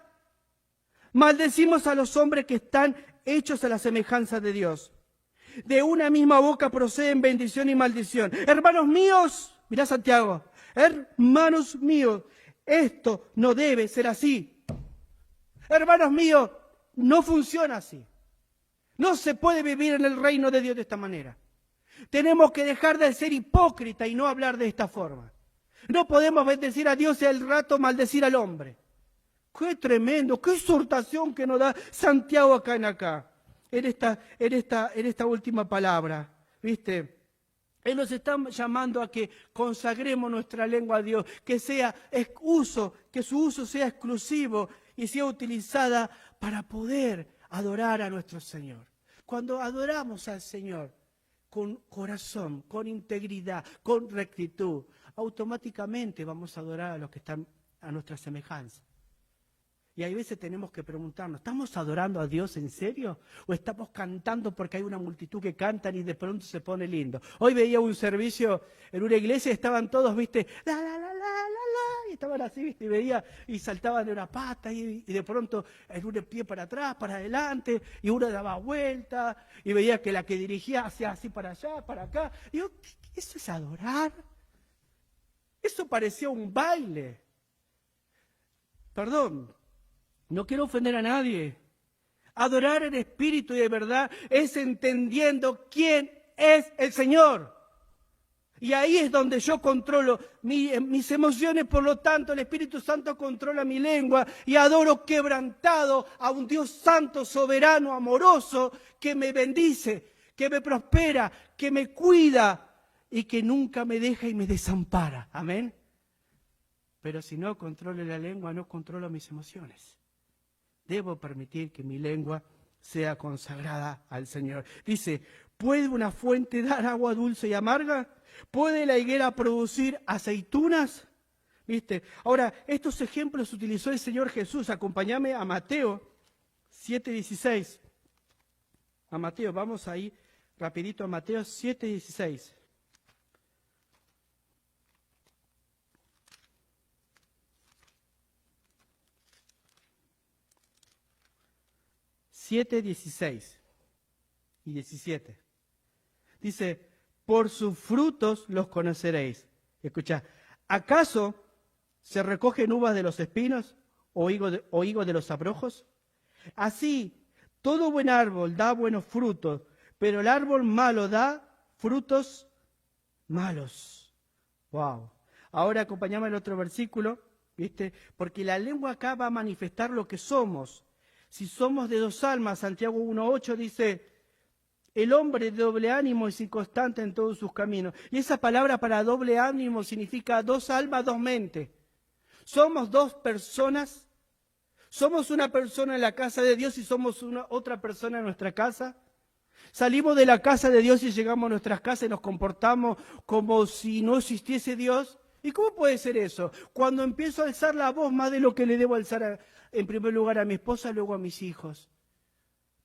maldecimos a los hombres que están hechos a la semejanza de Dios. De una misma boca proceden bendición y maldición. Hermanos míos, mirá Santiago, hermanos míos, esto no debe ser así. Hermanos míos, no funciona así. No se puede vivir en el reino de Dios de esta manera. Tenemos que dejar de ser hipócritas y no hablar de esta forma. No podemos bendecir a Dios y al rato maldecir al hombre. Qué tremendo, qué exhortación que nos da Santiago en esta última palabra, ¿viste? Él nos está llamando a que consagremos nuestra lengua a Dios, que su uso sea exclusivo y sea utilizada para poder adorar a nuestro Señor. Cuando adoramos al Señor con corazón, con integridad, con rectitud, automáticamente vamos a adorar a los que están a nuestra semejanza. Y hay veces tenemos que preguntarnos, ¿estamos adorando a Dios en serio? ¿O estamos cantando porque hay una multitud que cantan y de pronto se pone lindo? Hoy veía un servicio en una iglesia y estaban todos, viste, la, la, la, la, la, la, y estaban así, viste, y veía, y saltaban de una pata y de pronto en un pie para atrás, para adelante, y uno daba vuelta, y veía que la que dirigía hacía así para allá, para acá. Y yo, ¿eso es adorar? Eso parecía un baile. Perdón. No quiero ofender a nadie. Adorar en espíritu y de verdad es entendiendo quién es el Señor. Y ahí es donde yo controlo mis emociones, por lo tanto el Espíritu Santo controla mi lengua y adoro quebrantado a un Dios santo, soberano, amoroso, que me bendice, que me prospera, que me cuida y que nunca me deja y me desampara. Amén. Pero si no controlo la lengua, no controlo mis emociones. Debo permitir que mi lengua sea consagrada al Señor. Dice, ¿puede una fuente dar agua dulce y amarga? ¿Puede la higuera producir aceitunas? ¿Viste? Ahora, estos ejemplos utilizó el Señor Jesús. Acompáñame a Mateo 7:16. A Mateo, vamos ahí rapidito a Mateo 7:16. 7:16 y 17. Dice, por sus frutos los conoceréis. Escucha, ¿acaso se recogen uvas de los espinos o higo de los abrojos? Así, todo buen árbol da buenos frutos, pero el árbol malo da frutos malos. Wow. Ahora acompañame al otro versículo, ¿viste? Porque la lengua acá va a manifestar lo que somos. Si somos de dos almas, Santiago 1:8 dice, el hombre de doble ánimo es inconstante en todos sus caminos. Y esa palabra para doble ánimo significa dos almas, dos mentes. Somos dos personas. Somos una persona en la casa de Dios y somos otra persona en nuestra casa. Salimos de la casa de Dios y llegamos a nuestras casas y nos comportamos como si no existiese Dios. ¿Y cómo puede ser eso? Cuando empiezo a alzar la voz más de lo que le debo alzar en primer lugar a mi esposa, luego a mis hijos.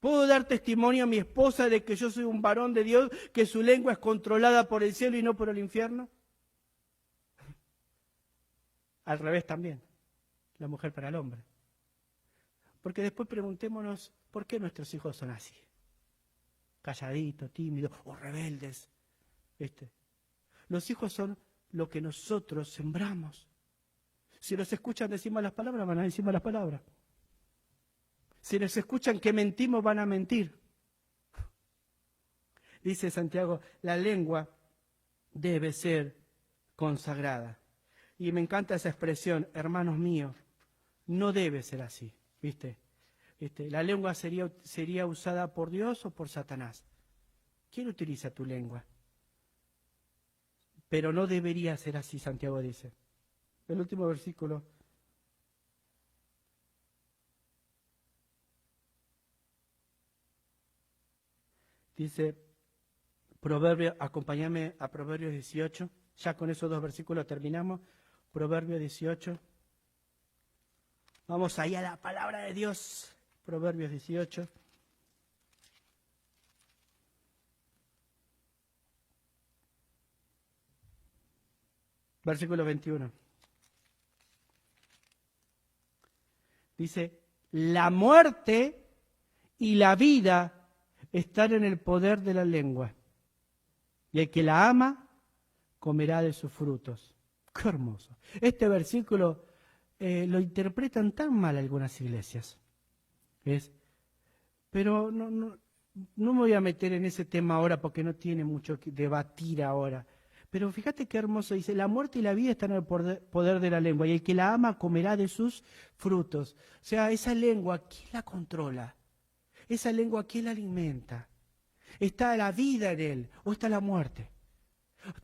¿Puedo dar testimonio a mi esposa de que yo soy un varón de Dios, que su lengua es controlada por el cielo y no por el infierno? Al revés también, la mujer para el hombre. Porque después preguntémonos, ¿por qué nuestros hijos son así? Calladitos, tímidos o rebeldes. Los hijos son lo que nosotros sembramos. Si los escuchan decir malas palabras, van a decir malas palabras. Si nos escuchan que mentimos, van a mentir. Dice Santiago, la lengua debe ser consagrada. Y me encanta esa expresión, hermanos míos, no debe ser así, ¿viste? La lengua sería usada por Dios o por Satanás. ¿Quién utiliza tu lengua? Pero no debería ser así, Santiago dice. El último versículo. Dice, acompáñame a Proverbios 18. Ya con esos dos versículos terminamos. Proverbios 18. Vamos ahí a la palabra de Dios. Proverbios 18. Versículo 21. Dice, la muerte y la vida están en el poder de la lengua, y el que la ama comerá de sus frutos. ¡Qué hermoso! Este versículo lo interpretan tan mal algunas iglesias. Pero no me voy a meter en ese tema ahora porque no tiene mucho que debatir ahora. Pero fíjate qué hermoso, dice, la muerte y la vida están en el poder de la lengua, y el que la ama comerá de sus frutos. O sea, esa lengua, ¿quién la controla? Esa lengua, ¿quién la alimenta? ¿Está la vida en él o está la muerte?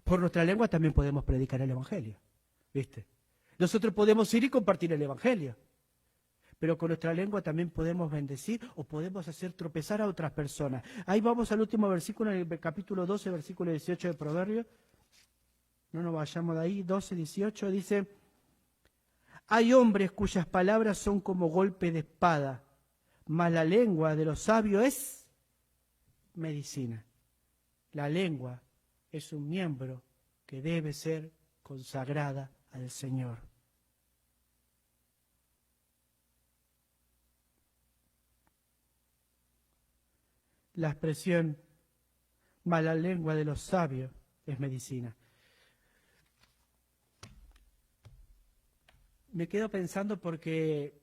Por nuestra lengua también podemos predicar el Evangelio, ¿viste? Nosotros podemos ir y compartir el Evangelio. pero con nuestra lengua también podemos bendecir o podemos hacer tropezar a otras personas. Ahí vamos al último versículo, en el capítulo 12, versículo 18 de Proverbios. No nos vayamos de ahí, 12, 18, dice: hay hombres cuyas palabras son como golpe de espada, mas la lengua de los sabios es medicina. La lengua es un miembro que debe ser consagrada al Señor. La expresión, mas la lengua de los sabios es medicina. Me quedo pensando porque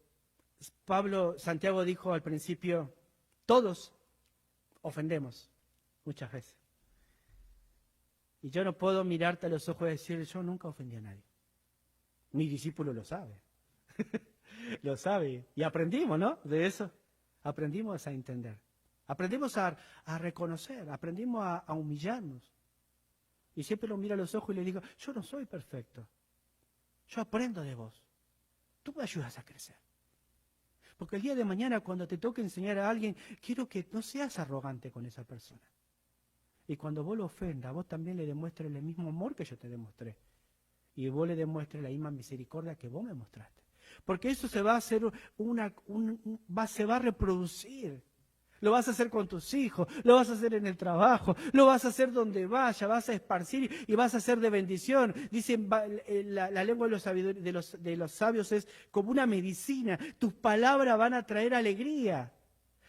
Santiago dijo al principio, todos ofendemos muchas veces. Y yo no puedo mirarte a los ojos y decir, yo nunca ofendí a nadie. Mi discípulo lo sabe. Lo sabe. Y aprendimos, ¿no? De eso. Aprendimos a entender. Aprendimos a reconocer. Aprendimos a humillarnos. Y siempre lo miro a los ojos y le digo, yo no soy perfecto. Yo aprendo de vos. Tú me ayudas a crecer. Porque el día de mañana, cuando te toque enseñar a alguien, quiero que no seas arrogante con esa persona. Y cuando vos lo ofendas, vos también le demuestres el mismo amor que yo te demostré. Y vos le demuestres la misma misericordia que vos me mostraste. Porque eso se va a hacer se va a reproducir. Lo vas a hacer con tus hijos, lo vas a hacer en el trabajo, lo vas a hacer donde vaya, vas a esparcir y vas a hacer de bendición. Dicen, la lengua de los sabios es como una medicina. Tus palabras van a traer alegría.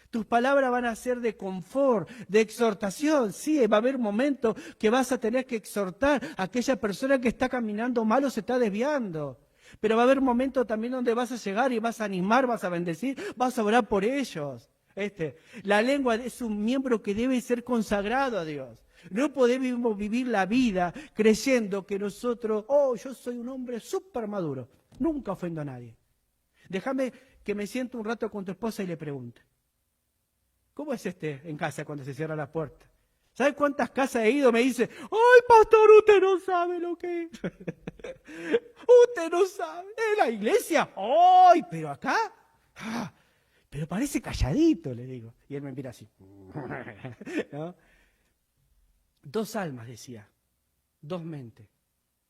Tus palabras van a ser de confort, de exhortación. Sí, va a haber momentos que vas a tener que exhortar a aquella persona que está caminando mal o se está desviando. Pero va a haber momentos también donde vas a llegar y vas a animar, vas a bendecir, vas a orar por ellos. La lengua es un miembro que debe ser consagrado a Dios. No podemos vivir la vida creyendo que nosotros, yo soy un hombre súper maduro. Nunca ofendo a nadie. Déjame que me siente un rato con tu esposa y le pregunte. ¿Cómo es en casa cuando se cierra la puerta? ¿Sabe cuántas casas he ido? Me dice, ¡ay, pastor, usted no sabe lo que es! Usted no sabe. ¿En la iglesia? ¡Ay, pero acá! ¡Ah! Pero parece calladito, le digo. Y él me mira así. ¿No? Dos almas, decía. Dos mentes.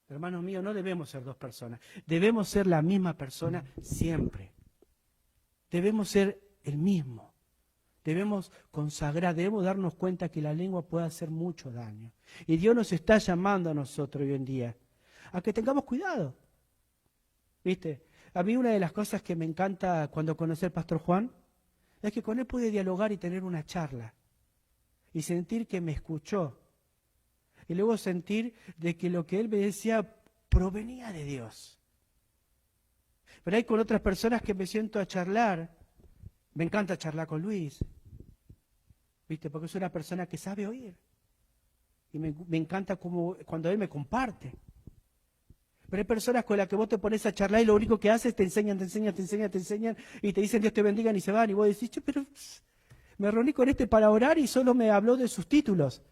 Hermanos míos, no debemos ser dos personas. Debemos ser la misma persona siempre. Debemos ser el mismo. Debemos consagrar, debemos darnos cuenta que la lengua puede hacer mucho daño. Y Dios nos está llamando a nosotros hoy en día a que tengamos cuidado. ¿Viste? A mí una de las cosas que me encanta cuando conocí al pastor Juan es que con él pude dialogar y tener una charla y sentir que me escuchó y luego sentir de que lo que él me decía provenía de Dios. Pero hay con otras personas que me siento a charlar, me encanta charlar con Luis, ¿viste? Porque es una persona que sabe oír y me encanta cuando él me comparte. Pero hay personas con las que vos te pones a charlar y lo único que haces te enseñan y te dicen Dios te bendiga y se van. Y vos decís, che, pero me reuní con para orar y solo me habló de sus títulos.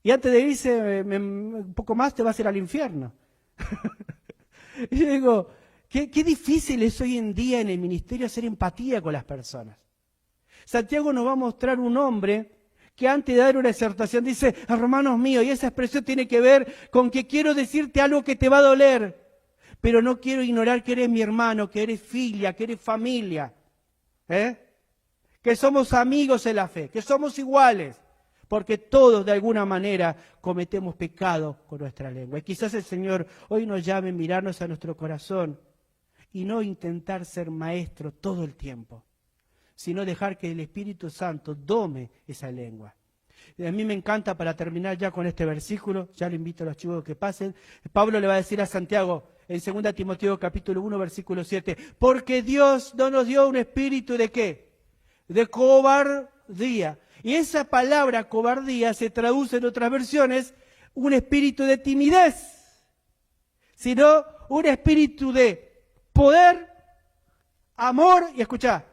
Y antes de irse, un poco más te vas a ir al infierno. Y yo digo, qué difícil es hoy en día en el ministerio hacer empatía con las personas. Santiago nos va a mostrar un hombre que antes de dar una exhortación dice, hermanos míos, y esa expresión tiene que ver con que quiero decirte algo que te va a doler, pero no quiero ignorar que eres mi hermano, que eres filia, que eres familia, que somos amigos en la fe, que somos iguales, porque todos de alguna manera cometemos pecado con nuestra lengua. Y quizás el Señor hoy nos llame a mirarnos a nuestro corazón y no intentar ser maestro todo el tiempo, sino dejar que el Espíritu Santo dome esa lengua. Y a mí me encanta, para terminar ya con este versículo, ya le invito a los chicos que pasen, Pablo le va a decir a Santiago, en 2 Timoteo capítulo 1, versículo 7, porque Dios no nos dio un espíritu de ¿qué? De cobardía. Y esa palabra cobardía se traduce en otras versiones, un espíritu de timidez, sino un espíritu de poder, amor y escuchá,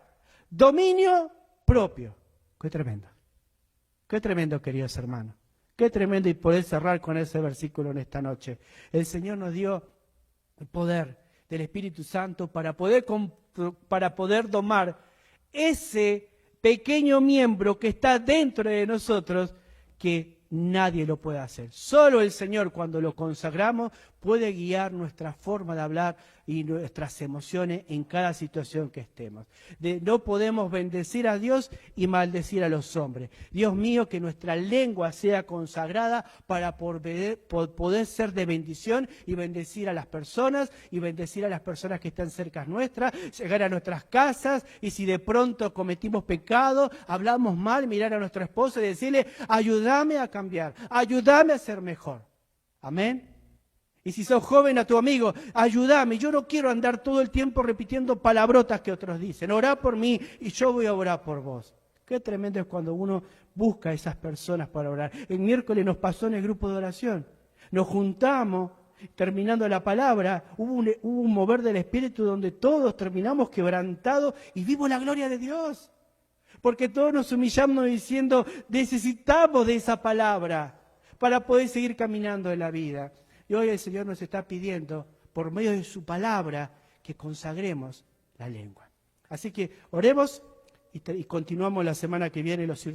dominio propio. Qué tremendo, queridos hermanos. Qué tremendo, y poder cerrar con ese versículo en esta noche. El Señor nos dio el poder del Espíritu Santo para poder domar ese pequeño miembro que está dentro de nosotros, que nadie lo puede hacer. Solo el Señor, cuando lo consagramos, puede guiar nuestra forma de hablar y nuestras emociones en cada situación que estemos. No podemos bendecir a Dios y maldecir a los hombres. Dios mío, que nuestra lengua sea consagrada para poder ser de bendición y bendecir a las personas y bendecir a las personas que están cerca nuestras, llegar a nuestras casas, y si de pronto cometimos pecado, hablamos mal, mirar a nuestra esposa y decirle: ayúdame a cambiar, ayúdame a ser mejor. Amén. Y si sos joven, a tu amigo: ayúdame, yo no quiero andar todo el tiempo repitiendo palabrotas que otros dicen. Orá por mí y yo voy a orar por vos. Qué tremendo es cuando uno busca a esas personas para orar. El miércoles nos pasó en el grupo de oración. Nos juntamos, terminando la palabra, hubo un mover del Espíritu donde todos terminamos quebrantados y vimos la gloria de Dios. Porque todos nos humillamos diciendo: necesitamos de esa palabra para poder seguir caminando en la vida. Y hoy el Señor nos está pidiendo, por medio de su palabra, que consagremos la lengua. Así que oremos y continuamos la semana que viene los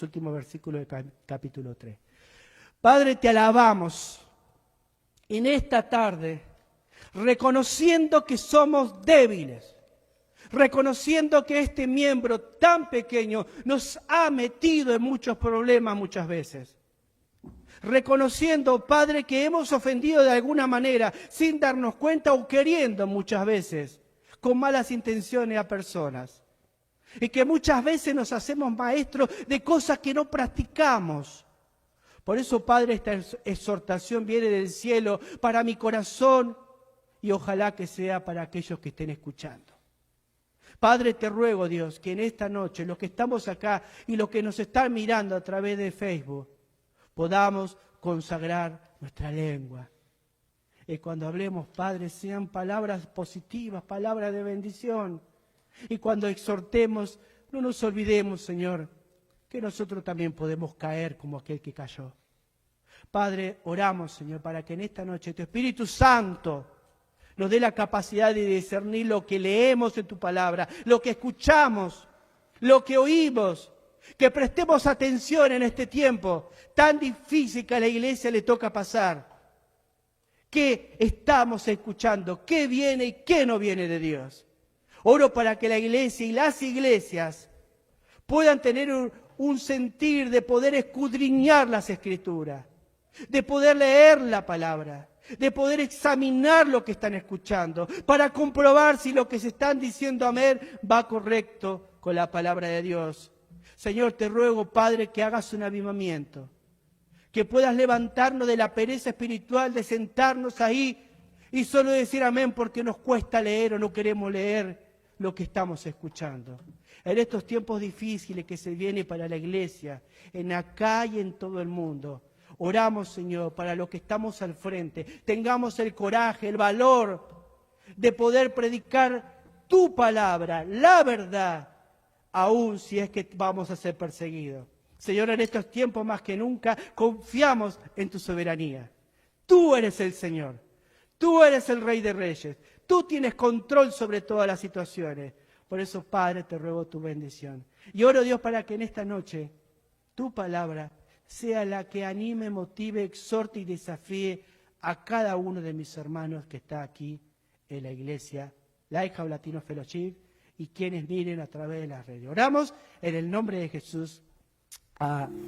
últimos versículos del capítulo 3. Padre, te alabamos en esta tarde, reconociendo que somos débiles, reconociendo que este miembro tan pequeño nos ha metido en muchos problemas muchas veces. Reconociendo, Padre, que hemos ofendido de alguna manera, sin darnos cuenta o queriendo muchas veces, con malas intenciones a personas. Y que muchas veces nos hacemos maestros de cosas que no practicamos. Por eso, Padre, esta exhortación viene del cielo para mi corazón y ojalá que sea para aquellos que estén escuchando. Padre, te ruego, Dios, que en esta noche, los que estamos acá y los que nos están mirando a través de Facebook, podamos consagrar nuestra lengua. Y cuando hablemos, Padre, sean palabras positivas, palabras de bendición. Y cuando exhortemos, no nos olvidemos, Señor, que nosotros también podemos caer como aquel que cayó. Padre, oramos, Señor, para que en esta noche tu Espíritu Santo nos dé la capacidad de discernir lo que leemos en tu palabra, lo que escuchamos, lo que oímos. Que prestemos atención en este tiempo tan difícil que a la iglesia le toca pasar. ¿Qué estamos escuchando? ¿Qué viene y qué no viene de Dios? Oro para que la iglesia y las iglesias puedan tener un sentir de poder escudriñar las Escrituras, de poder leer la palabra, de poder examinar lo que están escuchando, para comprobar si lo que se están diciendo amén va correcto con la palabra de Dios. Señor, te ruego, Padre, que hagas un avivamiento, que puedas levantarnos de la pereza espiritual de sentarnos ahí y solo decir amén porque nos cuesta leer o no queremos leer lo que estamos escuchando. En estos tiempos difíciles que se vienen para la iglesia, en acá y en todo el mundo, oramos, Señor, para los que estamos al frente, tengamos el coraje, el valor de poder predicar tu palabra, la verdad, aún si es que vamos a ser perseguidos. Señor, en estos tiempos más que nunca confiamos en tu soberanía. Tú eres el Señor, tú eres el Rey de Reyes, tú tienes control sobre todas las situaciones. Por eso, Padre, te ruego tu bendición. Y oro, Dios, para que en esta noche tu palabra sea la que anime, motive, exhorte y desafíe a cada uno de mis hermanos que está aquí en la iglesia Lighthouse Latino Fellowship y quienes miren a través de las redes. Oramos en el nombre de Jesús. Amén.